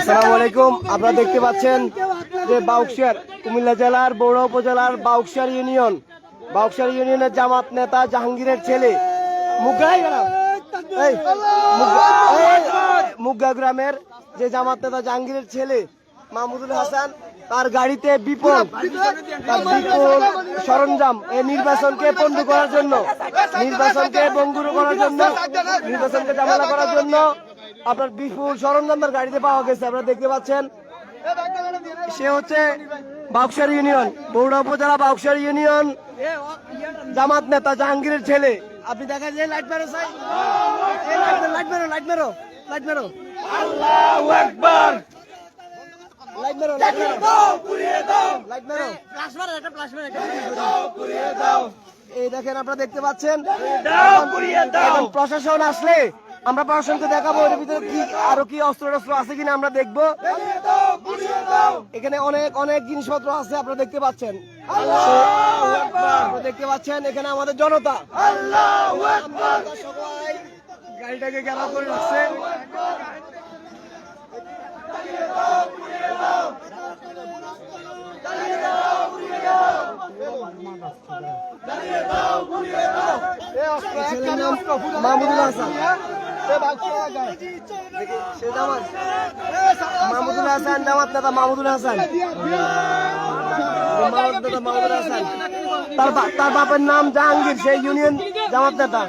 আসসালামু আলাইকুম। আপনারা দেখতে পাচ্ছেন যে বাউকশিয়ার কুমিল্লা জেলার বৌড়া উপজেলার বাউকশিয়ার ইউনিয়নের জামাত নেতা জাহাঙ্গীরের ছেলে মুগা গ্রামের যে জামাত নেতা জাহাঙ্গীরের ছেলে মাহমুদুল হাসান, তার গাড়িতে বিপুল সরঞ্জাম এই নির্বাচনকে পণ্ড করার জন্য, নির্বাচনকে ভঙ্গুর করার জন্য, নির্বাচনকে ঝামেলা করার জন্য আপনার বিপুল সরঞ্জাম তার গাড়িতে পাওয়া গেছে। আপনারা দেখতে পাচ্ছেন সে হচ্ছে বাউকশিয়ার ইউনিয়ন, বৌড়া উপজেলা বাউকশিয়ার ইউনিয়ন জামাত নেতা জাহাঙ্গীরের ছেলে। আপনি দেখা যায় লাইট মেরো, চাই লাইট মেরো, লাইট মেরো, লাইট মেরো, আল্লাহু আকবার, লাইট মেরো, লাইট মেরো, লাইট মেরো, ফ্ল্যাশ মারো, একটা ফ্ল্যাশ মারো, পুড়িয়ে দাও। এই দেখেন আপনারা দেখতে পাচ্ছেন প্রশাসন আসলে আমরা প্রশাসনকে দেখাবো এর ভিতরে কি আরো কি অস্ত্র আছে কিনা আমরা দেখবো। এখানে অনেক অনেক জিনিসপত্র আছে আপনারা দেখতে পাচ্ছেন, দেখতে পাচ্ছেন এখানে আমাদের জনতা সবাই গাড়িটাকে ঘেরাও করে রাখছে। মাহমুদুল হাসান, মাহমুদুল হাসান জামাত নেতা মাহমুদুল হাসান, মাহমুদুল হাসান তার বাপের নাম জাহাঙ্গীর, সেই ইউনিয়ন জামাত নেতা।